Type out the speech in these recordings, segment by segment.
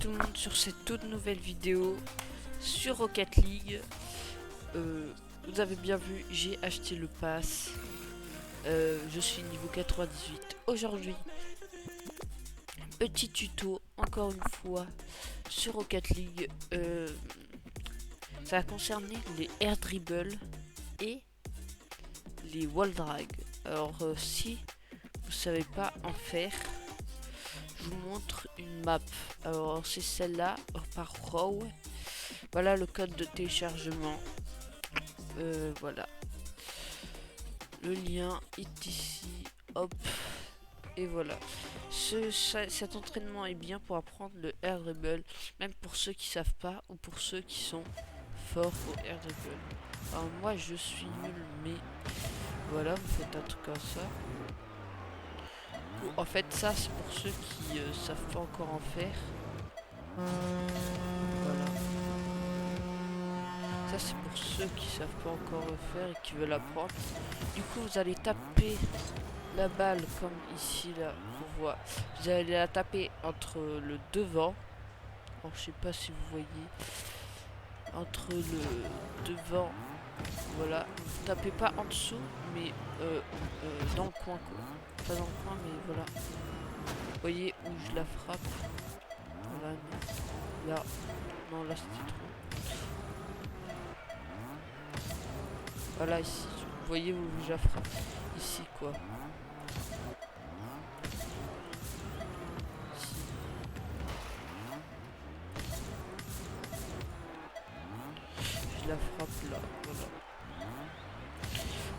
tout le monde sur cette toute nouvelle vidéo sur Rocket League. Vous avez bien vu, j'ai acheté le pass. Je suis niveau 98 aujourd'hui. Petit tuto encore une fois sur Rocket League. Ça va concerner les air dribble et les wall drag. Alors si vous savez pas en faire, je vous montre une map. Alors c'est celle-là par row. Voilà le code de téléchargement. Voilà. Le lien est ici. Hop. Et voilà. Cet entraînement est bien pour apprendre le air dribble. Même pour ceux qui savent pas ou pour ceux qui sont forts au air dribble. Alors moi je suis nul, mais voilà, vous faites un truc comme ça. En fait ça c'est pour ceux qui savent pas encore en faire. Voilà. Ça c'est pour ceux qui savent pas encore le faire et qui veulent apprendre. Du coup vous allez taper la balle comme ici là, on voit. Vous allez la taper entre le devant. Alors je sais pas si vous voyez. Entre le devant. Voilà. Vous tapez pas en dessous mais dans le coin quoi. Pas dans le coin mais voilà. Vous voyez où je la frappe. Voilà. Là. Non là c'était trop. Voilà ici, vous voyez où je la frappe. Ici quoi. Ici. Je la frappe là, voilà.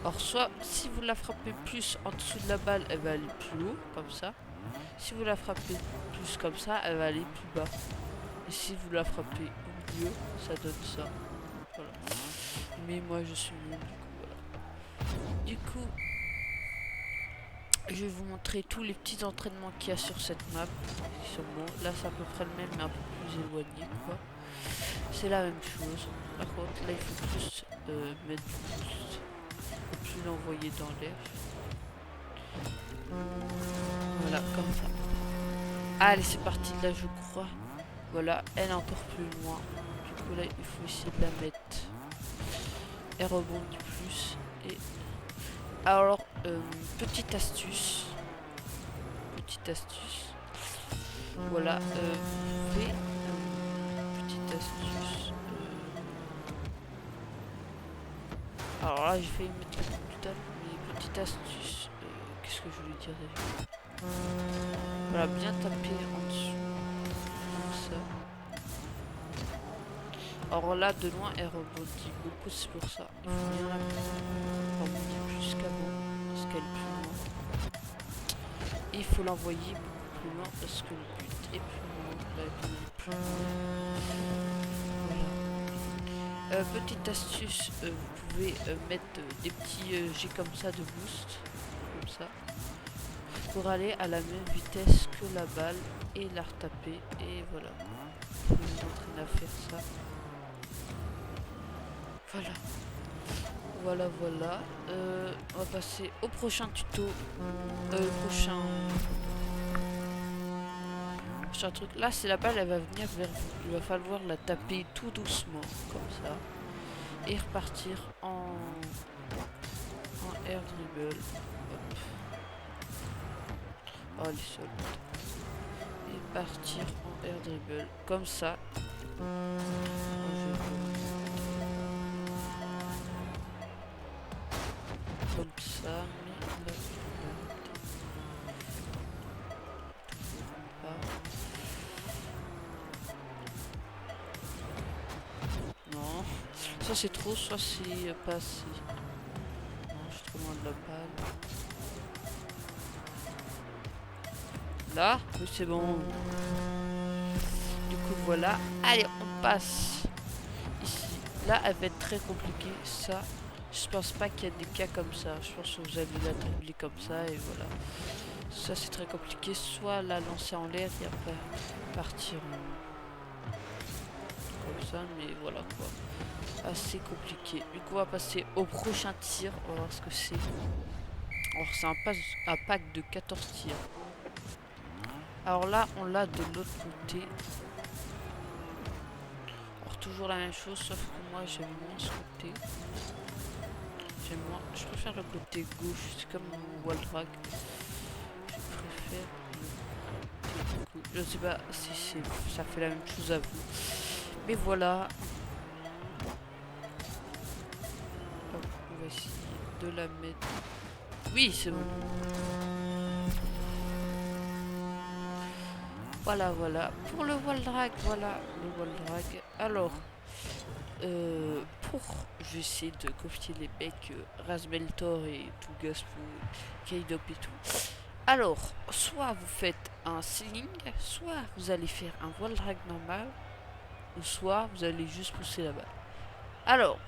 Alors soit si vous la frappez plus en dessous de la balle, elle va aller plus haut, comme ça. Si vous la frappez plus comme ça, elle va aller plus bas. Et si vous la frappez au milieu, ça donne ça. Voilà. Mais moi je suis nul, du coup voilà. Du coup, je vais vous montrer tous les petits entraînements qu'il y a sur cette map. Là c'est à peu près le même mais un peu plus éloigné quoi. C'est la même chose. Par contre là il faut plus mettre du boost. Il faut plus l'envoyer dans l'air. Voilà comme ça. Allez c'est parti là je crois. Voilà elle est encore plus loin. Du coup là il faut essayer de la mettre. Elle rebondit plus. Et alors petite astuce. Voilà, vous pouvez, petite astuce. Alors là, j'ai failli mettre le coup tout à l'heure, mais petite astuce. Qu'est-ce que je voulais dire déjà? Voilà, bien taper en dessous. Comme ça. Alors là, de loin, elle rebondit beaucoup, c'est pour ça. Il faut bien la rebondir plus qu'avant, parce qu'elle est plus loin. Et il faut l'envoyer beaucoup plus loin, parce que le but est plus loin. Là, il est plus loin. Voilà. Petite astuce, vous pouvez mettre des petits jets comme ça de boost, comme ça, pour aller à la même vitesse que la balle et la retaper. Et voilà, vous vous entraînez à faire ça. Voilà. Voilà. On va passer au prochain tuto. Prochain truc. Là, c'est la balle, elle va venir vers vous. Il va falloir la taper tout doucement, comme ça. Et repartir en air dribble. Hop. Oh, les sols. Et partir en air dribble. Comme ça. Comme ça, mais là, non, ça c'est trop, soit c'est pas assez. Non, je suis trop loin de la balle. Là, oui c'est bon. Du coup voilà, allez on passe ici. Là elle va être très compliquée, ça. Je pense pas qu'il y a des cas comme ça. Je pense que vous allez la dribbler comme ça et voilà. Ça c'est très compliqué. Soit la lancer en l'air et après partir comme ça. Mais voilà quoi. Assez compliqué. Du coup on va passer au prochain tir. On va voir ce que c'est. Alors c'est un pack de 14 tirs. Alors là on l'a de l'autre côté. toujours la même chose, sauf que moi j'aime moins ce côté. J'aime moins, je préfère le côté gauche, c'est comme mon wall drag. Je préfère le côté gauche. Je sais pas si ça fait la même chose à vous. Mais voilà. Hop, on va essayer de la mettre. Oui, c'est bon. Voilà, voilà. Pour le wall drag, voilà le wall drag. Alors, je vais essayer de copier les mecs Rasmeltor et tout Gaspo, Kaidop et tout. Alors, soit vous faites un ceiling, soit vous allez faire un wall drag normal, ou soit vous allez juste pousser la balle. Alors,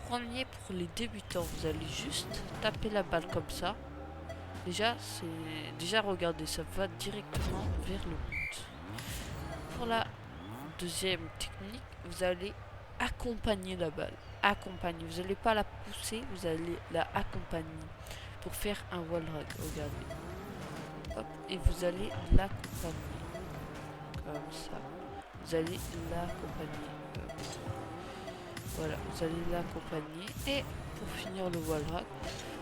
premier pour les débutants, vous allez juste taper la balle comme ça. Déjà regardez, ça va directement vers le but. Pour la deuxième technique, vous allez accompagner la balle. Accompagner, vous n'allez pas la pousser, vous allez la accompagner pour faire un wall drag. Regardez. Hop, et vous allez l'accompagner comme ça. Vous allez l'accompagner. Voilà, vous allez l'accompagner. Et pour finir le wall drag,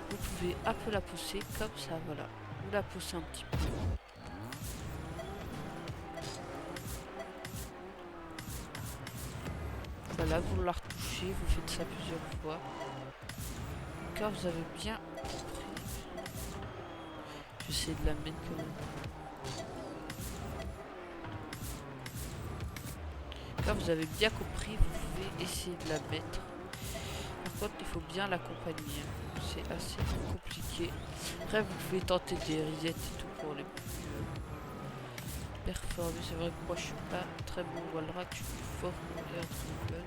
vous pouvez un peu la pousser comme ça. Voilà, vous la poussez un petit peu. Voilà, vous la retouchez, vous faites ça plusieurs fois. Quand vous avez bien compris, j'essaie de la mettre quand même. Quand vous avez bien compris, vous pouvez essayer de la mettre. Par contre, il faut bien l'accompagner. C'est assez compliqué. Après, vous pouvez tenter des resets et tout pour les plus performer. C'est vrai que moi, je suis pas très bon wall drag, je suis plus fort pour les dribble.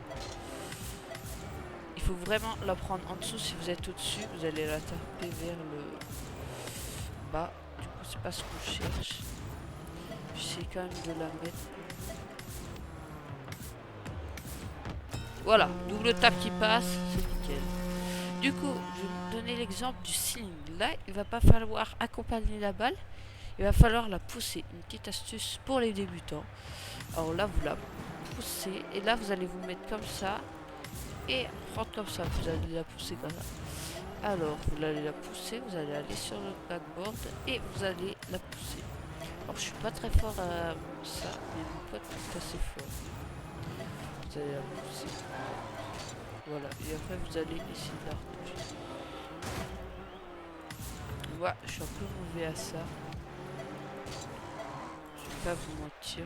Il faut vraiment la prendre en dessous. Si vous êtes au-dessus, vous allez la taper vers le bas. Du coup, c'est pas ce qu'on cherche. J'essaie quand même de la mettre. Voilà, double tap qui passe, c'est nickel. Du coup, je vais vous donner l'exemple du ceiling. Là, il va pas falloir accompagner la balle, il va falloir la pousser. Une petite astuce pour les débutants. Alors là, vous la poussez et là, vous allez vous mettre comme ça et prendre comme ça. Vous allez la pousser comme ça. Alors, vous allez la pousser, vous allez aller sur le backboard et vous allez la pousser. Alors, je suis pas très fort à ça, mais mon pote est assez fort. Vous allez la pousser. Voilà, et après vous allez essayer de la retoucher. Voilà, je suis un peu mauvais à ça. Je vais pas vous mentir.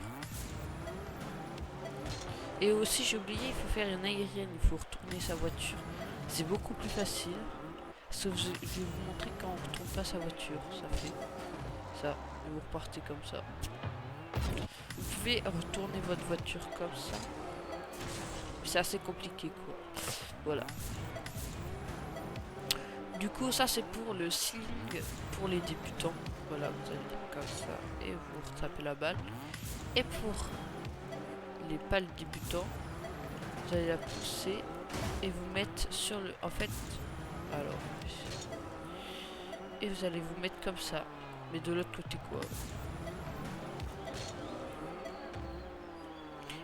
Et aussi j'ai oublié, il faut faire une aérienne, il faut retourner sa voiture. C'est beaucoup plus facile. Sauf que je vais vous montrer quand on retourne pas sa voiture. Ça fait ça. Et vous repartez comme ça. Vous pouvez retourner votre voiture comme ça. C'est assez compliqué quoi. Voilà. Du coup ça c'est pour le ceiling pour les débutants. Voilà, vous allez comme ça et vous retapez la balle. Et pour les pales débutants, vous allez la pousser et vous mettre sur le... En fait, alors... Et vous allez vous mettre comme ça. Mais de l'autre côté quoi.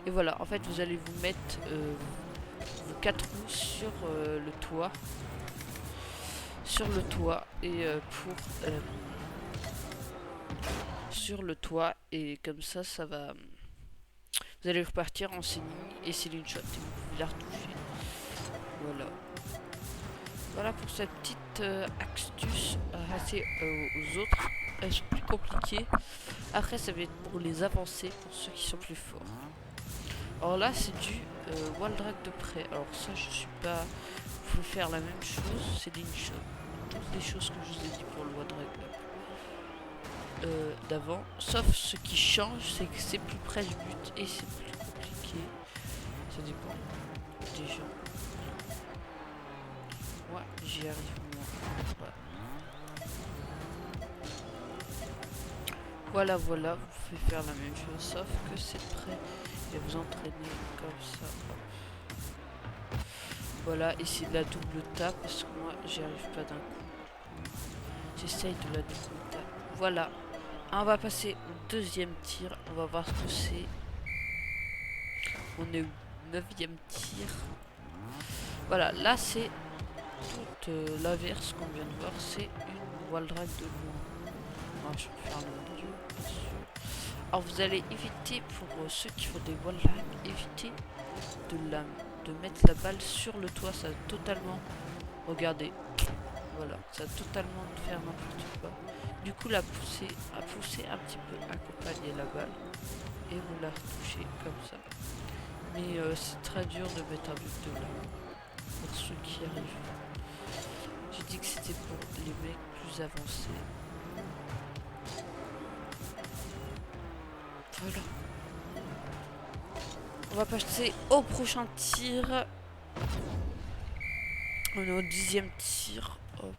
Et voilà, en fait vous allez vous mettre vos 4 roues sur le toit. Sur le toit et sur le toit et comme ça ça va, vous allez repartir en ceiling et ceiling shot et vous pouvez la retoucher. Voilà, voilà pour cette petite astuce assez aux autres. Elles sont plus compliquées. Après ça va être pour les avancées, pour ceux qui sont plus forts. Alors là c'est du wall drag de près. Alors ça je suis pas, vous pouvez faire la même chose, c'est ceiling shot, toutes les choses que je vous ai dit pour le wall drag d'avant, sauf ce qui change c'est que c'est plus près du but et c'est plus compliqué. Ça dépend des gens. Moi j'y arrive moins. Voilà, voilà, vous pouvez faire la même chose sauf que c'est prêt et vous entraîner comme ça. Voilà, et c'est de la double tape parce que moi j'y arrive pas d'un coup. J'essaye de la double tape. Voilà. On va passer au deuxième tir. On va voir ce que c'est. On est où? 9e tir. Voilà, là c'est toute l'inverse qu'on vient de voir, c'est une wall drag de loin. Je vais faire le milieu. Alors vous allez éviter, pour ceux qui font des wall drag, éviter de mettre la balle sur le toit, ça va totalement, regardez, voilà, ça va totalement faire n'importe quoi. Du coup à pousser un petit peu, accompagner la balle et vous la retouchez comme ça. Mais c'est très dur de mettre un but de là pour ceux qui arrivent. J'ai dit que c'était pour les mecs plus avancés. Voilà. On va passer au prochain tir. On est au 10e tir. Hop.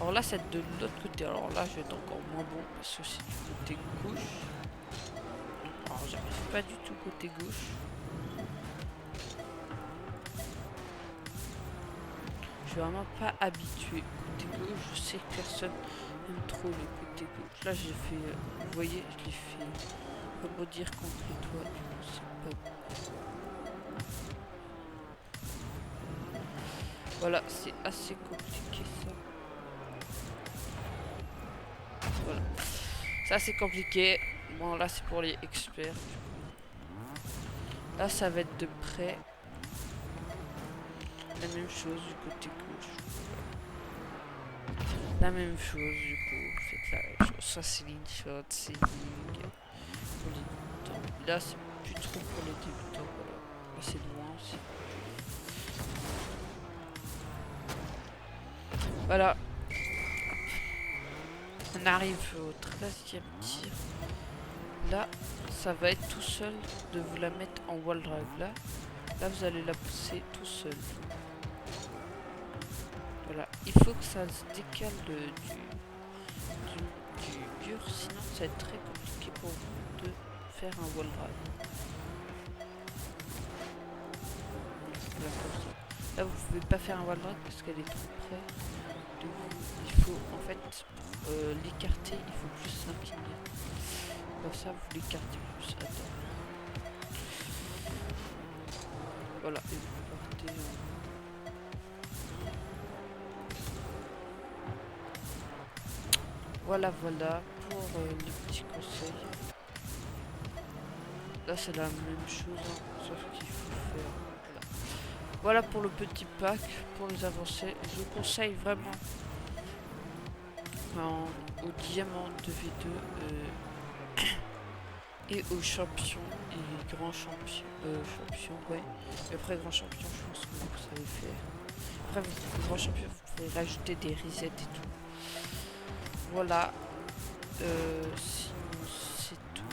Alors là, c'est de l'autre côté. Alors là, je vais être encore moins bon parce que c'est du côté gauche. Alors, j'arrive pas du tout côté gauche. Je suis vraiment pas habitué côté gauche. Je sais que personne n'aime trop le côté gauche. Là, j'ai fait, vous voyez, je l'ai fait rebondir contre le toit. C'est pas bon. Voilà, c'est assez compliqué ça. Voilà, c'est assez compliqué. Bon, là, c'est pour les experts. Là, ça va être de près. La même chose du côté gauche. La même chose du coup. Faites la même chose. Ça, c'est l'in-shot, c'est ligne. Pour les débutants. Là, c'est plus trop pour les débutants. Voilà. Là, c'est loin aussi. Voilà. On arrive au 13e tir. Là, ça va être tout seul de vous la mettre en wall drive. Là, vous allez la pousser tout seul. Voilà. Il faut que ça se décale du mur, sinon ça va être très compliqué pour vous de faire un wall drive. Là, comme ça. Là, vous pouvez pas faire un wall drive parce qu'elle est trop près de vous. Il faut en fait l'écarter, il faut plus s'incliner. Comme ça, vous l'écartez plus. Attends. Voilà, et vous partez. Voilà, voilà pour les petits conseils. Là, c'est la même chose, hein, sauf qu'il faut faire. Voilà pour le petit pack, pour les avancées. Je vous conseille vraiment au diamant de V2 et aux champions et grands champions. Ouais. Et après, grand champion, je pense que vous savez faire. Après, vous, grand champion, vous pouvez rajouter des resets et tout. Voilà. Sinon, c'est tout.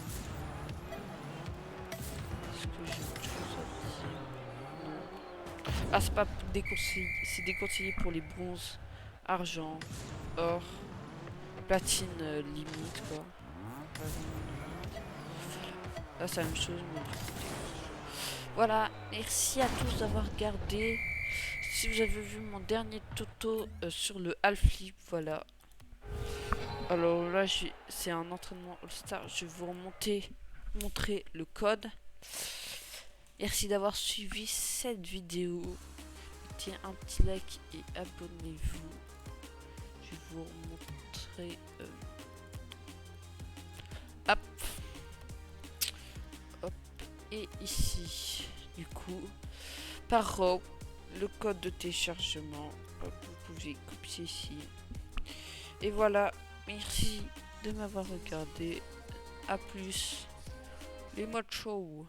Est-ce que j'ai autre chose à dire? Non. Ah, c'est pas déconseillé. C'est déconseillé pour les bronzes, argent, or, platine limite, quoi. Là, c'est la même chose, mais voilà. Merci à tous d'avoir regardé. Si vous avez vu mon dernier tuto sur le half flip, voilà. Alors là, c'est un entraînement All-Star. Je vais vous montrer le code. Merci d'avoir suivi cette vidéo. Mettez un petit like et abonnez-vous. Je vais vous montrer. Hop. Hop. Et ici, du coup, par row, le code de téléchargement. Hop, vous pouvez copier ici. Et voilà. Merci de m'avoir regardé. A plus. Les modes show.